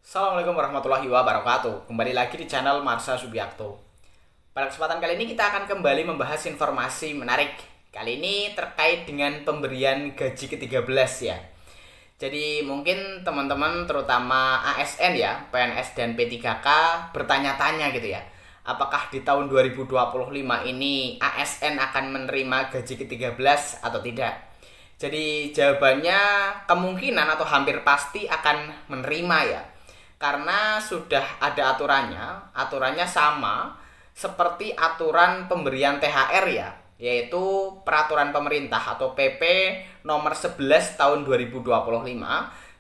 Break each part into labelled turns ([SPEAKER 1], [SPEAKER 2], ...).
[SPEAKER 1] Assalamualaikum warahmatullahi wabarakatuh. Kembali lagi di channel Marsha Subiakto. Pada kesempatan kali ini kita akan kembali membahas informasi menarik. Kali ini terkait dengan pemberian gaji ke-13 ya. Jadi mungkin teman-teman terutama ASN ya, PNS dan P3K bertanya-tanya gitu ya. Apakah di tahun 2025 ini ASN akan menerima gaji ke-13 atau tidak? Jadi jawabannya kemungkinan atau hampir pasti akan menerima ya. Karena sudah ada aturannya sama seperti aturan pemberian THR ya, yaitu peraturan pemerintah atau PP nomor 11 tahun 2025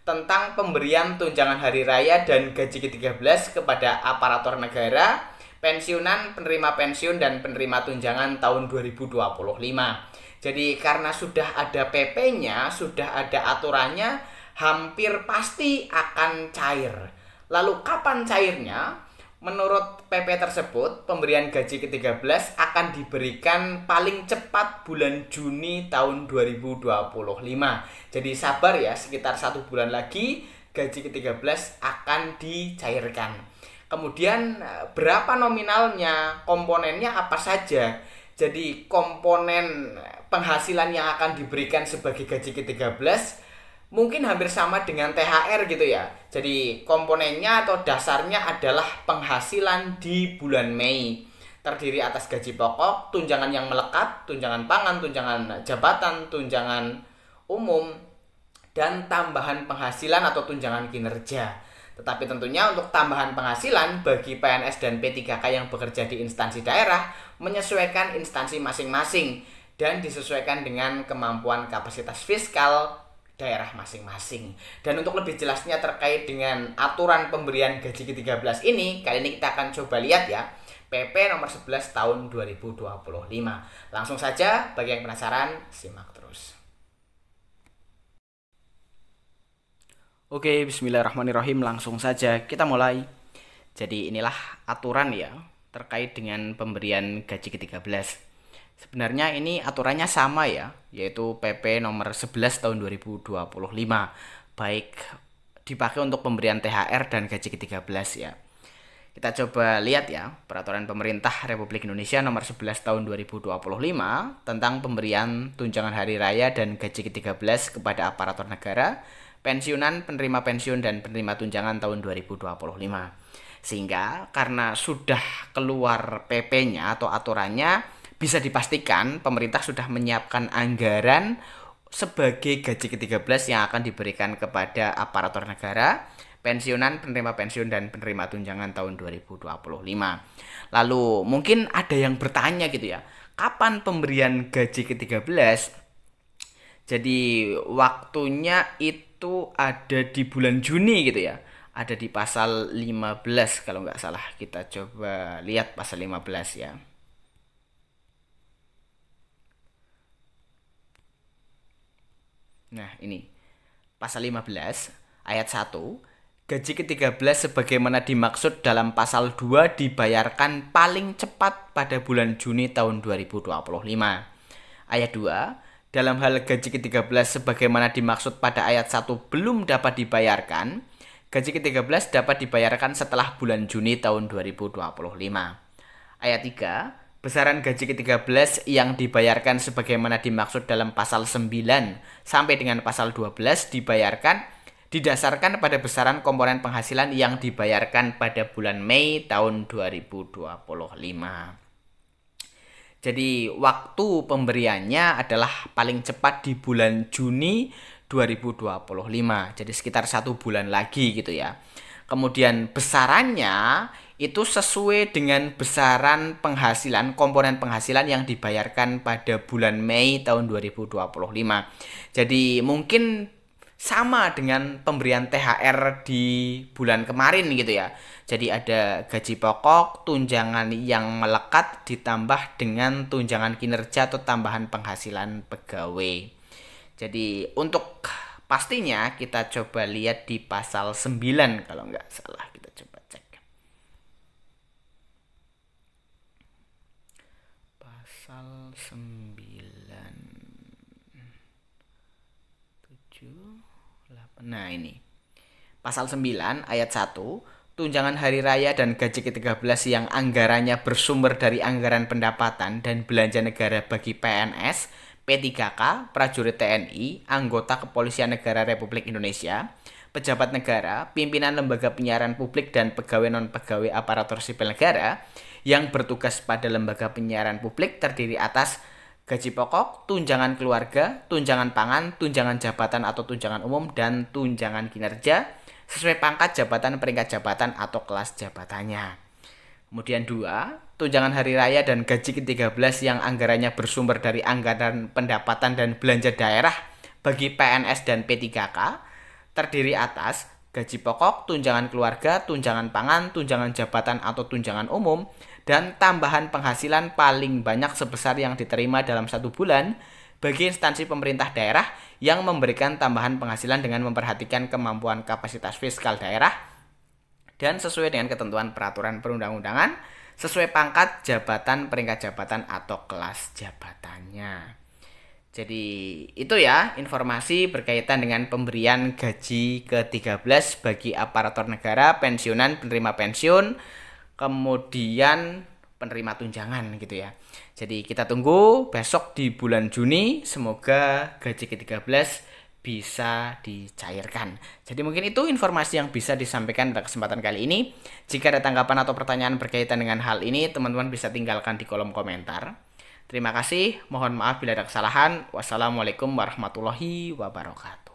[SPEAKER 1] tentang pemberian tunjangan hari raya dan gaji ke-13 kepada aparatur negara, pensiunan, penerima pensiun dan penerima tunjangan tahun 2025. Jadi karena sudah ada PP-nya, sudah ada aturannya, hampir pasti akan cair. Lalu kapan cairnya? Menurut PP tersebut, pemberian gaji ke-13 akan diberikan paling cepat bulan Juni tahun 2025. Jadi sabar ya, sekitar 1 bulan lagi gaji ke-13 akan dicairkan. Kemudian berapa nominalnya, komponennya apa saja? Jadi komponen penghasilan yang akan diberikan sebagai gaji ke-13 mungkin hampir sama dengan THR gitu ya. Jadi komponennya atau dasarnya adalah penghasilan di bulan Mei. Terdiri atas gaji pokok, tunjangan yang melekat, tunjangan pangan, tunjangan jabatan, tunjangan umum, dan tambahan penghasilan atau tunjangan kinerja. Tetapi tentunya untuk tambahan penghasilan bagi PNS dan P3K yang bekerja di instansi daerah menyesuaikan instansi masing-masing dan disesuaikan dengan kemampuan kapasitas fiskal daerah masing-masing. Dan untuk lebih jelasnya terkait dengan aturan pemberian gaji ke-13 ini, kali ini kita akan coba lihat ya, PP nomor 11 tahun 2025. Langsung saja, bagi yang penasaran, simak terus. Oke, bismillahirrahmanirrahim, langsung saja kita mulai. Jadi inilah aturan ya, terkait dengan pemberian gaji ke-13. Sebenarnya ini aturannya sama ya, yaitu PP nomor 11 tahun 2025, baik dipakai untuk pemberian THR dan gaji ke-13 ya. Kita coba lihat ya, peraturan pemerintah Republik Indonesia nomor 11 tahun 2025 tentang pemberian tunjangan hari raya dan gaji ke-13 kepada aparatur negara, pensiunan, penerima pensiun dan penerima tunjangan tahun 2025. Sehingga karena sudah keluar PP-nya atau aturannya, bisa dipastikan pemerintah sudah menyiapkan anggaran sebagai gaji ke-13 yang akan diberikan kepada aparatur negara, pensiunan, penerima pensiun, dan penerima tunjangan tahun 2025. Lalu mungkin ada yang bertanya gitu ya, kapan pemberian gaji ke-13? Jadi waktunya itu ada di bulan Juni gitu ya. Ada di pasal 15 kalau nggak salah. Kita coba lihat pasal 15 ya. Nah, ini pasal 15 ayat 1, gaji ke-13 sebagaimana dimaksud dalam pasal 2 dibayarkan paling cepat pada bulan Juni tahun 2025. Ayat 2, dalam hal gaji ke-13 sebagaimana dimaksud pada ayat 1 belum dapat dibayarkan, gaji ke-13 dapat dibayarkan setelah bulan Juni tahun 2025. Ayat 3, besaran gaji ke-13 yang dibayarkan sebagaimana dimaksud dalam pasal 9 sampai dengan pasal 12 didasarkan pada besaran komponen penghasilan yang dibayarkan pada bulan Mei tahun 2025. Jadi waktu pemberiannya adalah paling cepat di bulan Juni 2025. Jadi sekitar 1 bulan lagi gitu ya. Kemudian besarannya itu sesuai dengan besaran penghasilan, komponen penghasilan yang dibayarkan pada bulan Mei tahun 2025. Jadi mungkin sama dengan pemberian THR di bulan kemarin gitu ya. Jadi ada gaji pokok, tunjangan yang melekat ditambah dengan tunjangan kinerja atau tambahan penghasilan pegawai. Jadi untuk pastinya kita coba lihat di pasal 9 kalau nggak salah, kita coba cek. Pasal 9, 7, 8. Nah, ini Pasal 9 ayat 1, tunjangan hari raya dan gaji ke-13 yang anggarannya bersumber dari anggaran pendapatan dan belanja negara bagi PNS, P3K, prajurit TNI, anggota Kepolisian Negara Republik Indonesia, pejabat negara, pimpinan lembaga penyiaran publik dan pegawai non-pegawai aparatur sipil negara yang bertugas pada lembaga penyiaran publik terdiri atas gaji pokok, tunjangan keluarga, tunjangan pangan, tunjangan jabatan atau tunjangan umum, dan tunjangan kinerja sesuai pangkat jabatan, peringkat jabatan, atau kelas jabatannya. Kemudian 2, tunjangan hari raya dan gaji ke-13 yang anggarannya bersumber dari anggaran pendapatan dan belanja daerah bagi PNS dan P3K terdiri atas gaji pokok, tunjangan keluarga, tunjangan pangan, tunjangan jabatan atau tunjangan umum, dan tambahan penghasilan paling banyak sebesar yang diterima dalam 1 bulan bagi instansi pemerintah daerah yang memberikan tambahan penghasilan dengan memperhatikan kemampuan kapasitas fiskal daerah dan sesuai dengan ketentuan peraturan perundang-undangan sesuai pangkat jabatan, peringkat jabatan, atau kelas jabatannya. Jadi itu ya informasi berkaitan dengan pemberian gaji ke-13 bagi aparatur negara, pensiunan, penerima pensiun, kemudian penerima tunjangan gitu ya. Jadi kita tunggu besok di bulan Juni, semoga gaji ke-13 bisa dicairkan. Jadi mungkin itu informasi yang bisa disampaikan pada kesempatan kali ini. Jika ada tanggapan atau pertanyaan berkaitan dengan hal ini, teman-teman bisa tinggalkan di kolom komentar. Terima kasih, mohon maaf bila ada kesalahan. Wassalamualaikum warahmatullahi wabarakatuh.